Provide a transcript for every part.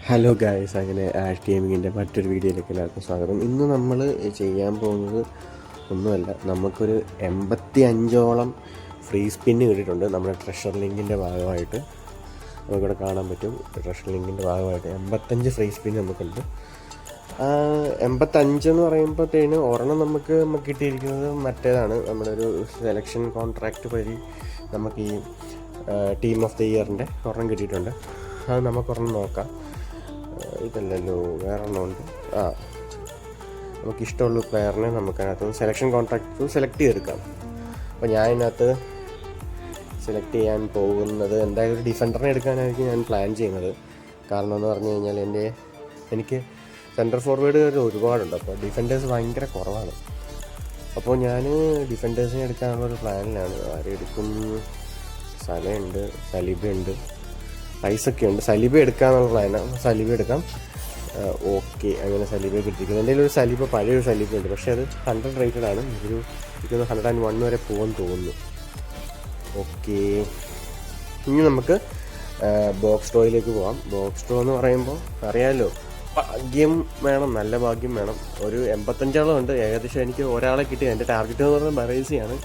Hello guys, അങ്ങനെ ash ഗെയിമിങ്ങിൻ്റെ മറ്റൊരു വീഡിയോയിലേക്ക് എല്ലാവർക്കും സ്വാഗതം. ഇന്ന് നമ്മൾ ചെയ്യാൻ പോകുന്നത് ഒന്നുമല്ല, നമുക്കൊരു 85ഓളം ഫ്രീ സ്പിന്ന് കിട്ടിയിട്ടുണ്ട്. നമ്മുടെ ട്രഷർ ലിങ്കിൻ്റെ ഭാഗമായിട്ട് നമുക്കിവിടെ കാണാൻ പറ്റും. ട്രഷർ ലിങ്കിൻ്റെ ഭാഗമായിട്ട് 85 ഫ്രീ സ്പിന്ന് നമുക്കുണ്ട്. 85 എന്ന് പറയുമ്പോഴത്തേന് ഒരെണ്ണം നമുക്ക് കിട്ടിയിരിക്കുന്നത് മറ്റേതാണ്. നമ്മുടെ ഒരു സെലക്ഷൻ കോൺട്രാക്റ്റ് വഴി നമുക്ക് ഈ ടീം ഓഫ് ദി ഇയറിൻ്റെ ഒരെണ്ണം കിട്ടിയിട്ടുണ്ട്. അത് നമുക്കൊരെണ്ണം നോക്കാം. ഇതല്ലല്ലോ, വേറെ ഒരെണ്ണമുണ്ട്. നമുക്കിഷ്ടമുള്ള പ്ലെയറിനെ നമുക്കതിനകത്ത് സെലക്ഷൻ കോൺട്രാക്ട് സെലക്ട് ചെയ്തെടുക്കാം. അപ്പോൾ ഞാൻ ഇതിനകത്ത് സെലക്ട് ചെയ്യാൻ പോകുന്നത് എന്തായാലും ഒരു ഡിഫൻഡറിനെ എടുക്കാനായിരിക്കും ഞാൻ പ്ലാൻ ചെയ്യുന്നത്. കാരണം എന്ന് പറഞ്ഞു കഴിഞ്ഞാൽ എനിക്ക് സെൻറ്റർ ഫോർവേഡ് ഒരുപാടുണ്ട്, അപ്പോൾ ഡിഫൻഡേഴ്സ് ഭയങ്കര കുറവാണ്. അപ്പോൾ ഞാൻ ഡിഫൻഡേഴ്സിനെ എടുക്കാനുള്ളൊരു പ്ലാനിലാണ്. ആരെടുക്കും? സലയുണ്ട്, സലിബയുണ്ട്, ഐസൊക്കെ ഉണ്ട്. സലീബ എടുക്കാമെന്നുള്ള പ്ലാനാണ്. സലീബ എടുക്കാം. ഓക്കെ, അങ്ങനെ സലീബ കിട്ടിയിരിക്കുന്നത്. എൻ്റെ ഒരു സലീബ, പഴയൊരു സലീബ ഉണ്ട്, പക്ഷേ അത് 100 റേറ്റഡ് ആണ്. എനിക്കൊരു 101 വരെ പോകുമെന്ന് തോന്നുന്നു. ഓക്കെ, ഇനി നമുക്ക് ബോക്സ് ഡ്രോയിലേക്ക് പോകാം. ബോക്സ് ഡ്രോ എന്ന് പറയുമ്പോൾ അറിയാമല്ലോ, ഭാഗ്യം വേണം, നല്ല ഭാഗ്യം വേണം. ഒരു 85 ഉണ്ട് ഏകദേശം. എനിക്ക് ഒരാളെ കിട്ടി. എൻ്റെ ടാർഗറ്റ് എന്ന് പറയുന്നത് ബറേസിയാണ്.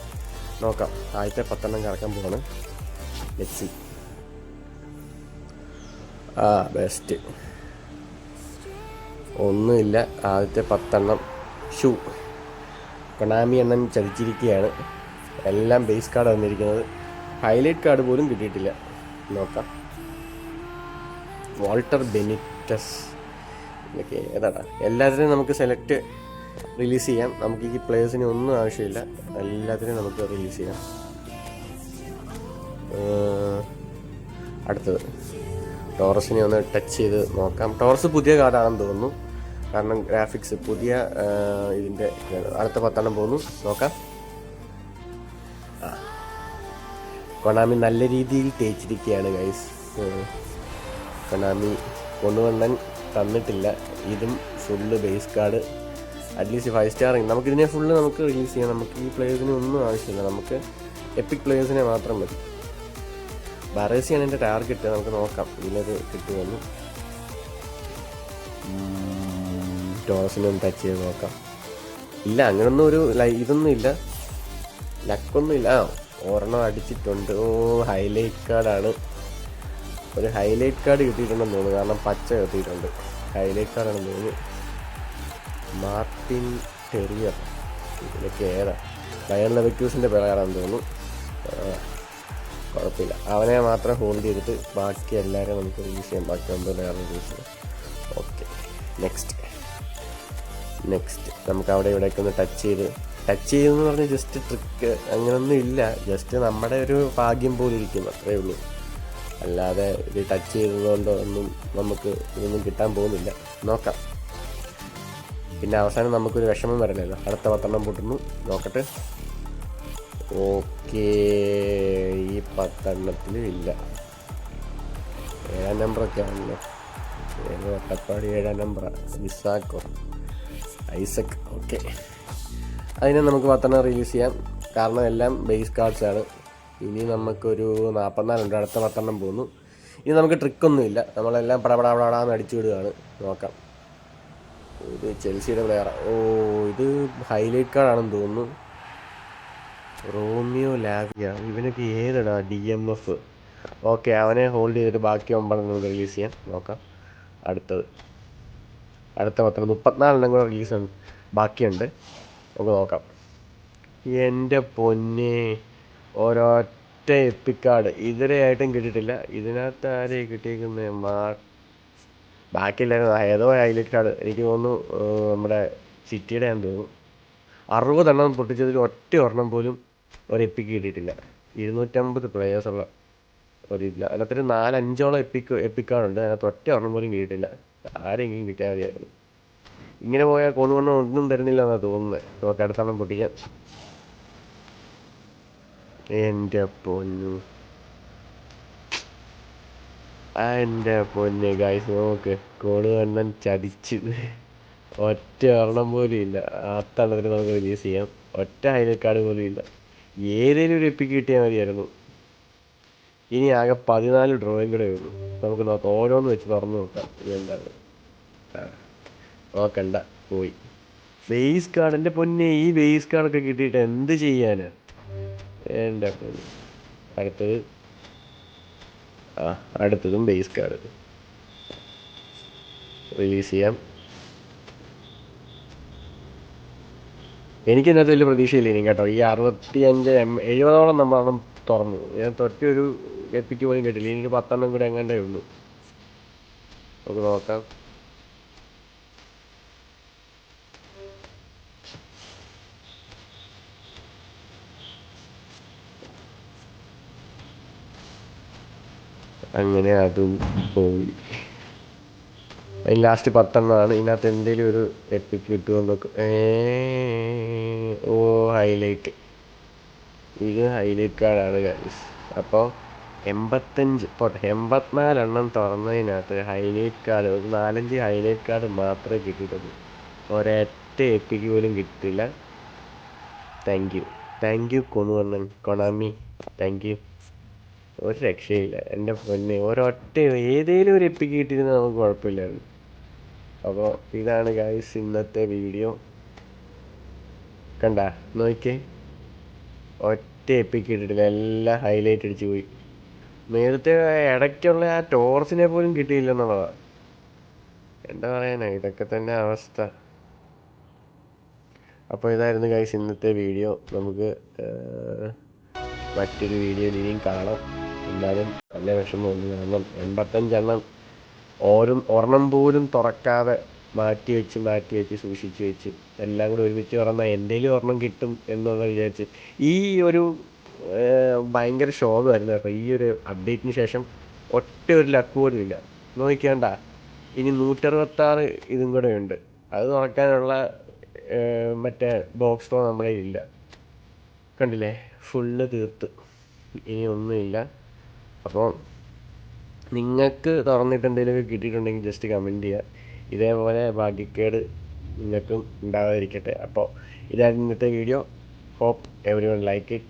നോക്കാം, ആദ്യത്തെ 10 കറക്കാൻ പോവാണ്. Let's see. ബെസ്റ്റ് ഒന്നുമില്ല. ആദ്യത്തെ 10 ഷൂ കൊണാമി എണ്ണം ചതിച്ചിരിക്കുകയാണ്. എല്ലാം ബേസ് കാർഡ് വന്നിരിക്കുന്നത്. ഹൈലൈറ്റ് കാർഡ് പോലും കിട്ടിയിട്ടില്ല. നോക്കാം. വാൾട്ടർ ബെനിറ്റസ്, ഇതൊക്കെ ഏതാടാ? എല്ലാത്തിനും നമുക്ക് സെലക്ട് റിലീസ് ചെയ്യാം. നമുക്ക് ഈ പ്ലേയേഴ്സിന് ഒന്നും ആവശ്യമില്ല, എല്ലാത്തിനും നമുക്ക് റിലീസ് ചെയ്യാം. അടുത്തത് ടോറസിനെ ഒന്ന് ടച്ച് ചെയ്ത് നോക്കാം. ടോറസ് പുതിയ കാർഡാണെന്ന് തോന്നുന്നു, കാരണം ഗ്രാഫിക്സ് പുതിയ ഇതിൻ്റെ. അടുത്ത 10 പോകുന്നു, നോക്കാം. കൊണാമി നല്ല രീതിയിൽ തേച്ചിരിക്കുകയാണ് ഗൈസ്. കൊണാമി കൊണ്ടുവന്നാൻ തന്നിട്ടില്ല. ഇതും full base card, at least 5 star. നമുക്കിതിനെ ഫുള്ള് നമുക്ക് റിലീസ് ചെയ്യാം. നമുക്ക് ഈ പ്ലേയേഴ്സിന് ഒന്നും ആവശ്യമില്ല, നമുക്ക് എപ്പിക് പ്ലേയേഴ്സിനെ മാത്രം മതി. ബറേസിയാണ് എൻ്റെ ടാർഗറ്റ്. നമുക്ക് നോക്കാം ഇതിലത് കിട്ടുമെന്ന്. ടോസിനെ ഒന്ന് ടച്ച് ചെയ്ത് നോക്കാം. ഇല്ല, അങ്ങനൊന്നും ഒരു ഇതൊന്നും ഇല്ല, ലക്കൊന്നും ഇല്ല. ഒരെണ്ണം അടിച്ചിട്ടുണ്ട്. ഹൈലൈറ്റ് കാർഡാണ്. ഒരു ഹൈലൈറ്റ് കാർഡ് കിട്ടിയിട്ടുണ്ടെന്ന് തോന്നുന്നു, കാരണം പച്ച കിട്ടിയിട്ടുണ്ട്. ഹൈലൈറ്റ് കാർഡാണെന്ന് തോന്നുന്നു. മാർട്ടിൻ ടെറിയർ, ഇതിലൊക്കെ ഏതാ? ബയർ ലെവർക്യൂസൻ്റെ പ്ലെയറാണെന്ന് തോന്നുന്നു. കുഴപ്പമില്ല, അവനെ മാത്രം ഹോൾഡ് ചെയ്തിട്ട് ബാക്കി എല്ലാവരും നമുക്ക് റിലീസ് ചെയ്യാം. ബാക്കി 9 പ്ലെയർ റിലീസ് ചെയ്യാം. ഓക്കെ, നെക്സ്റ്റ് നമുക്ക് അവിടെ ഇവിടേക്ക് ഒന്ന് ടച്ച് ചെയ്തെന്ന് പറഞ്ഞാൽ ജസ്റ്റ് ട്രിക്ക് അങ്ങനെയൊന്നും ഇല്ല, ജസ്റ്റ് നമ്മുടെ ഒരു ഭാഗ്യം പോലെ ഇരിക്കും, അത്രയേ ഉള്ളൂ. അല്ലാതെ ഇത് ടച്ച് ചെയ്തതുകൊണ്ടോ ഒന്നും നമുക്ക് ഇതൊന്നും കിട്ടാൻ പോകുന്നില്ല. നോക്കാം. പിന്നെ അവസാനം നമുക്കൊരു വിഷമം വരണമല്ലോ. അടുത്ത 10 പൊട്ടുന്നു, നോക്കട്ടെ. ഓക്കെ, ഈ 10 ഇല്ല. 7 നമ്പറൊക്കെ ആണല്ലോ. വട്ടപ്പാടി 7 നമ്പറാണ്. ഇസാക്കോ, ഐസക്. ഓക്കെ, അതിനെ നമുക്ക് 10 റിലീസ് ചെയ്യാം, കാരണം എല്ലാം ബേസ് കാർഡ്സാണ്. ഇനി നമുക്കൊരു 44 ഉണ്ട്. അടുത്ത 10 പോകുന്നു. ഇനി നമുക്ക് ട്രിക്കൊന്നുമില്ല, നമ്മളെല്ലാം പടപടാന്ന് അടിച്ചു വിടുകയാണ്. നോക്കാം. ഇത് ചെൽസിയുടെ പ്ലെയറാണ്. ഇത് ഹൈലൈറ്റ് കാർഡാണെന്ന് തോന്നുന്നു. റോമിയോ ലാവിയ, ഇവനൊക്കെ ഏതടാ? DMF. ഓക്കെ, അവനെ ഹോൾഡ് ചെയ്തിട്ട് ബാക്കി 9 നമുക്ക് റിലീസ് ചെയ്യാം. നോക്കാം. അടുത്ത 34 കൂടെ റിലീസ് ബാക്കിയുണ്ട്, നമുക്ക് നോക്കാം. എൻ്റെ പൊന്നെ, ഒരൊറ്റ എപ്പിക് കാർഡ് ഇതുവരെയായിട്ടും കിട്ടിയിട്ടില്ല. ഇതിനകത്ത് ആരെയും കിട്ടിയിരിക്കുന്നത്? ബാക്കിയില്ലായിരുന്നു. ഏതോ ഹൈലൈറ്റ് കാർഡ്, എനിക്ക് തോന്നുന്നു നമ്മുടെ സിറ്റിയുടെ ആണെന്ന് തോന്നുന്നു. 60 പൊട്ടിച്ചതിൽ ഒറ്റ ഒരെണ്ണം പോലും ഒരു എപ്പിക്ക് കിട്ടിയിട്ടില്ല. 250 പ്ലെയേഴ്സുള്ള ഒരില്ല. അതിനകത്തൊരു 4-5ഓളം എപ്പിക് കാർഡുണ്ട്. അതിനകത്ത് ഒറ്റ ഒരെണ്ണം പോലും കിട്ടിയിട്ടില്ല. ആരെങ്കിലും കിട്ടിയാൽ മതിയായിരുന്നു. ഇങ്ങനെ പോയാൽ കൊണ്ടുവണ്ണം ഒന്നും തരുന്നില്ല എന്നാണ് തോന്നുന്നത്. നമുക്ക് അടുത്തെണ്ണം പൊട്ടിക്കാം. എൻ്റെ പൊന്ന് ഗൈസ്, നോക്ക്, കൊണ്ടുവണ്ണൻ ചതിച്ച്. ഒറ്റ ഒരെണ്ണം പോലും ഇല്ല. 10 നമുക്ക് റിലീസ് ചെയ്യാം. ഒറ്റ ഹൈലൈറ്റ് കാർഡ് പോലും ഇല്ല. ഏതെങ്കിലും ഒരു എപ്പിക്ക് കിട്ടിയാൽ മതിയായിരുന്നു. ഇനി ആകെ 14 ഡ്രോയും കൂടെ ഉള്ളൂ. നമുക്ക് നോക്കാം, ഓരോന്ന് വെച്ച് തുറന്ന് നോക്കാം ഇതെന്താണ്. നോക്കണ്ട, പോയി. ബേസ് കാർഡ്, എൻ്റെ പൊന്നെ, ഈ ബേസ് കാർഡൊക്കെ കിട്ടിയിട്ട് എന്ത് ചെയ്യാനാ എൻ്റെ പൊന്നെ. അടുത്തത്, അടുത്തതും ബേസ് കാർഡ് റിലീസ് ചെയ്യാം. എനിക്കിതിനകത്ത് വലിയ പ്രതീക്ഷയില്ല ഇനി കേട്ടോ. ഈ 65-70 നമ്മളാണ് തുറന്നു. ഞാൻ തൊറ്റൊരു എപ്പിക്ക് പോലും കേട്ടില്ല. ഇനി 10 കൂടെ എങ്ങാണ്ടേ ഉള്ളൂ. നമുക്ക് നോക്കാം. അങ്ങനെ അതും പോയി. ലാസ്റ്റ് 10 ഇതിനകത്ത് എന്തെങ്കിലും ഒരു എപ്പിക്ക് കിട്ടുമെന്ന് നോക്കും. ഓ, ഹൈലൈറ്റ്. ഇത് ഹൈലൈറ്റ് കാർഡാണ് ഗൈസ്. അപ്പോൾ 85 പോട്ടെ, 84 തുറന്നതിനകത്ത് ഹൈലൈറ്റ് കാർഡ് ഒരു 4-5 ഹൈലൈറ്റ് കാർഡ് മാത്രമേ കിട്ടിയിട്ടുള്ളൂ. ഒരൊറ്റ എപ്പിക്ക് പോലും കിട്ടില്ല. Thank you Konami, thank you. ഒരു രക്ഷയില്ല എൻ്റെ പൊന്നെ. ഒരൊറ്റ ഏതെങ്കിലും ഒരു എപ്പിക്ക് കിട്ടിയിരുന്നാൽ നമുക്ക് കുഴപ്പമില്ലായിരുന്നു. അപ്പോൾ ഇതാണ് ഗൈസ് ഇന്നത്തെ വീഡിയോ. കണ്ട, നോക്കിയേ, ഒറ്റ എപ്പിക്ക് കിട്ടിയിട്ടില്ല. എല്ലാം ഹൈലൈറ്റ് അടിച്ച് പോയി. നേരത്തെ ഇടയ്ക്കുള്ള ആ ടോർസിനെ പോലും കിട്ടിയില്ലെന്നുള്ളതാണ്. എന്താ പറയാനാ, ഇതൊക്കെ തന്നെ അവസ്ഥ. അപ്പോൾ ഇതായിരുന്നു ഗൈസ് ഇന്നത്തെ വീഡിയോ. നമുക്ക് മറ്റൊരു വീഡിയോയിൽ ഇനിയും കാണാം. എന്നാലും നല്ല വിഷമമുണ്ട്. കാരണം 85 ഒരെണ്ണം പോലും തുറക്കാതെ മാറ്റി വെച്ച് സൂക്ഷിച്ച് വെച്ച് എല്ലാം കൂടി ഒരുമിച്ച് തുറന്നാൽ എന്തെങ്കിലും ഒരെണ്ണം കിട്ടും എന്നുള്ള വിചാരിച്ച് ഈ ഒരു ഭയങ്കര ശോകമായിരുന്നു കേട്ടോ. ഈ ഒരു അപ്ഡേറ്റിന് ശേഷം ഒറ്റ ഒരു ലക്ക് പോലും ഇല്ല. നോക്കിയാണ്ട, ഇനി 166 ഇതും കൂടെ ഉണ്ട്. അത് തുറക്കാനുള്ള മറ്റേ ബോക്സ് ടോ നമ്മുടെ ഇല്ല. കണ്ടില്ലേ, ഫുള്ള് തീർത്ത്, ഇനി ഒന്നുമില്ല. അപ്പോൾ നിങ്ങൾക്ക് തുറന്നിട്ട് എന്തെങ്കിലുമൊക്കെ കിട്ടിയിട്ടുണ്ടെങ്കിൽ ജസ്റ്റ് കമൻറ്റ് ചെയ്യുക. ഇതേപോലെ ഭാഗ്യക്കേട് നിങ്ങൾക്കും ഉണ്ടാകാതിരിക്കട്ടെ. അപ്പോൾ ഇതായിരുന്നു ഇന്നത്തെ video. Hope everyone like it.